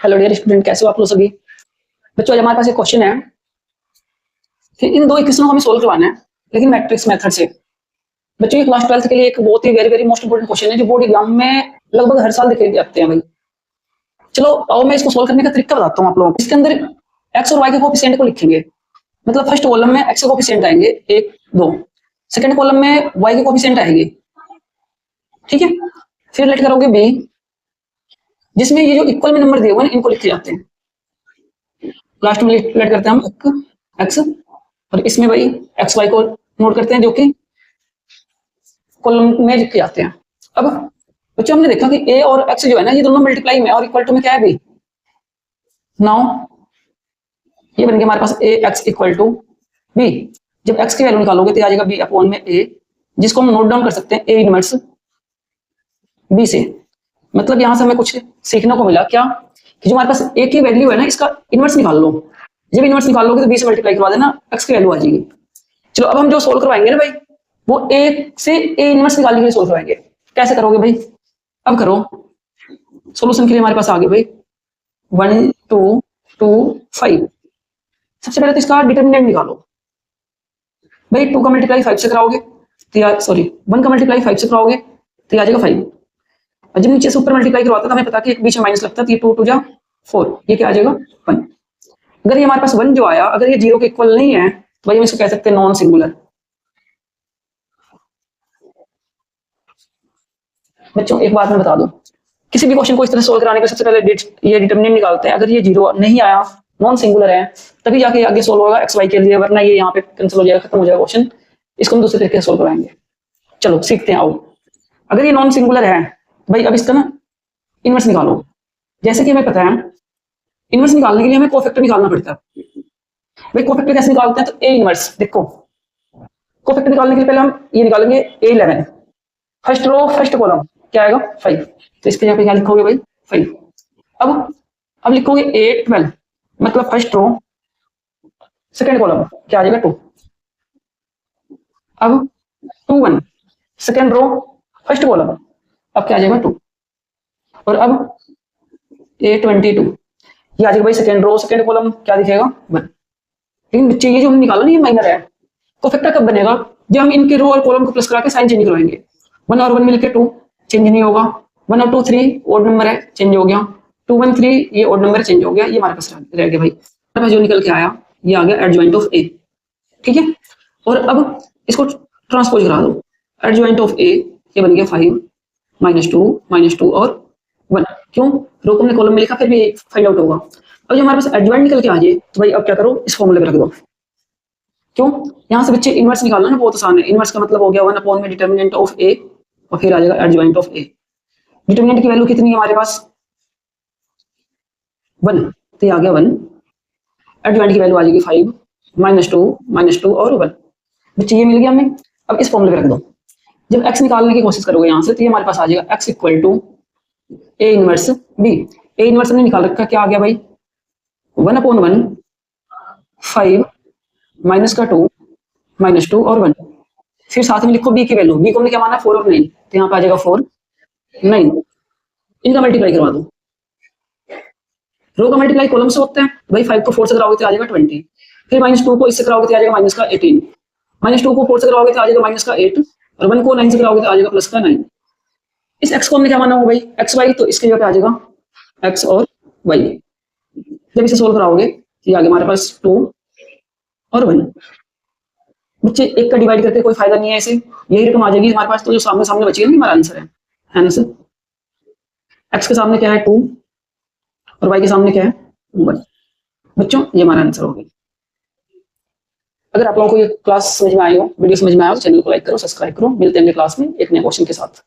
Hello dear student, कैसे हो आप लोग सभी बच्चों। आज हमारे पास एक क्वेश्चन है कि इन दो इक्वेशनों को हमें सोल्व करवाना है, लेकिन मैट्रिक्स मेथड से। बच्चों ये क्लास 12th के लिए एक बहुत ही very very most important question है, जो बोर्ड एग्जाम में लगभग हर साल दिखे जाते हैं भाई। चलो आओ मैं इसको सोल्व करने का तरीका बताता हूँ आप लोगों को। इसके अंदर एक्स और वाई के कोफिशिएंट को लिखेंगे। मतलब फर्स्ट कॉलम में एक्स के कोफिशिएंट आएंगे 1 2, सेकंड कॉलम में वाई के कोफिशिएंट आएंगे, ठीक है। फिर लेट करोगे बी, जिसमें ये जो इक्वल में नंबर दिए हुए हैं इनको लिखे जाते हैं। लास्ट में लेट करते हैं हम एक्स, और इसमें भाई एक्स वाई को नोट करते हैं, जो कि कॉलम में लिखे जाते हैं। अब बच्चों हमने देखा कि ए और एक्स जो है ना, ये दोनों मल्टीप्लाई में और इक्वल टू में क्या है भाई, नाउ ये बन गया हमारे पास ए एक्स इक्वल टू बी। जब एक्स की वैल्यू निकालोगे तो आ जाएगा बी अपॉन में ए, जिसको हम नोट डाउन कर सकते हैं ए इनवर्स बी से। मतलब यहां से हमें कुछ सीखने को मिला क्या, कि जो हमारे पास ए की वैल्यू है ना, इसका इनवर्स निकाल लो। जब इनवर्स निकाल लोगे तो बी से मल्टीप्लाई करवा देना, एक्स की वैल्यू आ जाएगी। चलो अब हम जो सोल्व करवाएंगे ना भाई, वो ए से ए इनवर्स निकालने के लिए सोल्व करवाएंगे। कैसे करोगे भाई, अब करो। सॉल्यूशन के लिए हमारे पास आ गए भाई 1 2 2 5। सबसे पहले तो इसका डिटरमिनेंट निकालो भाई। 2 का मल्टीप्लाई 5 से कराओगे तो सॉरी 1 का मल्टीप्लाई 5 से कराओगे तो आ जाएगा 5। और जब नीचे से ऊपर मल्टीप्लाई करवाता था हमें पता कि एक बीच में माइनस लगता है, तो ये 2 2 जा 4, ये क्या आ जाएगा 1। अगर ये हमारे पास 1 जो आया, अगर ये 0 के इक्वल नहीं है तो भाई हम इसको कह सकते हैं नॉन सिंगुलर। बच्चों एक बात मैं बता दूं, किसी भी क्वेश्चन को इस तरह सोल्व कराने के सबसे पहले ये डिटरमिनेंट निकालते हैं। अगर ये 0 नहीं आया, नॉन सिंगुलर है, तभी जाके आगे सोल्व होगा एक्स वाई के लिए, वरना ये यहाँ पे कैंसिल हो जाएगा, खत्म हो जाएगा क्वेश्चन। इसको हम दूसरे तरीके से सोल्व कराएंगे। चलो सीखते हैं आओ। अगर ये नॉन सिंगुलर है भाई, अब इसका ना इनवर्स निकालो। जैसे कि हमें पता है इनवर्स निकालने के लिए हमें कोफैक्टर निकालना पड़ता है भाई। कोफैक्टर कैसे निकालते हैं, तो ए इनवर्स। देखो कोफैक्टर निकालने के लिए पहले हम ये निकालेंगे A11, first row first column क्या आएगा 5, तो इसके यहाँ पे क्या लिखोगे भाई 5। अब लिखोगे A12, मतलब फर्स्ट रो सेकंड कॉलम क्या आ जाएगा 2। अब 2 1, सेकंड रो फर्स्ट कॉलम, अब क्या आ जाएगा 2। और अब A22, ये आ जाएगा भाई सेकंड रो सेकंड कॉलम क्या दिखेगा 1। लेकिन बच्चे ये जो हमने निकाला ना, ये माइनर है। कोफैक्टर कब बनेगा, जब हम इनके रो और कॉलम को प्लस करा के साइन चेंज करवाएंगे। 1 और 1 मिलकर 2, चेंज नहीं होगा। 1 और 2 3, ओड नंबर है, चेंज हो गया। 2 1 3, ये ओड नंबर चेंज हो गया। ये हमारे पास रह गया भाई, हमारे पास जो निकल के आया ये आ गया एडजॉइंट ऑफ ए, ठीक है। और अब इसको ट्रांसपोज करा दो। एडजॉइंट ऑफ ए ये बन गया 5 -2 और 1। क्यों, रो को हमने कॉलम में लिखा, फिर भी फाइंड आउट होगा। अब जो हमारे पास एडजॉइंट निकल के आ जाए तो भाई अब क्या करो, इस फॉर्मूले पे रख दो। क्यों, यहाँ से बच्चे इनवर्स निकालना ना बहुत आसान है। इनवर्स का मतलब हो गया 1 अपॉन में डिटरमिनेंट ऑफ ए, और फिर आ जाएगा एडजॉइंट ऑफ ए। डिटरमिनेंट की वैल्यू कितनी है हमारे पास 1, तो ये आ गया 1। एडजॉइंट की वैल्यू आ जाएगी 5 -2 और 1। बच्चे ये मिल गया हमें। अब इस फॉर्मूले पे रख दो। जब x निकालने की कोशिश करोगे यहाँ से, तो ये हमारे पास आ जाएगा x equal to A inverse B. A inverse हमने निकाल रखा, क्या आ गया भाई 1 अपॉन 1 5 माइनस का 2 -2 और 1। फिर साथ में लिखो b की वैल्यू। b को हमने क्या माना 4 और 9, तो यहाँ पे आ जाएगा 4 9। इनका मल्टीप्लाई करवा दो। रो का मल्टीप्लाई कॉलम से होता है भाई। 5 को 4 से कराओगे तो आ जाएगा 20। फिर -2 को इससे कराओगे तो आ जाएगा माइनस का 18। -2 को 4 से कराओगे तो आ जाएगा माइनस का 8, और 1 को 9 से कराओगे तो आ जाएगा प्लस का 9। इस x को हमने क्या माना हो भाई एक्स वाई, तो इसके जगह पे आ जाएगा x और y। जब इसे सोल्व कराओगे तो आगे हमारे पास 2 और 1। बच्चे एक का डिवाइड करके कोई फायदा नहीं है, ऐसे यही रकम आ जाएगी हमारे पास। तो जो सामने सामने बचेगा हमारा आंसर है ना सर। x के सामने क्या है 2 और y के सामने क्या है 1। बच्चों ये हमारा आंसर हो गया। अगर आप लोगों को ये क्लास समझ में आई हो, वीडियो समझ में आया हो, तो चैनल को लाइक करो, सब्सक्राइब करो। मिलते हैं अगले क्लास में एक नए क्वेश्चन के साथ।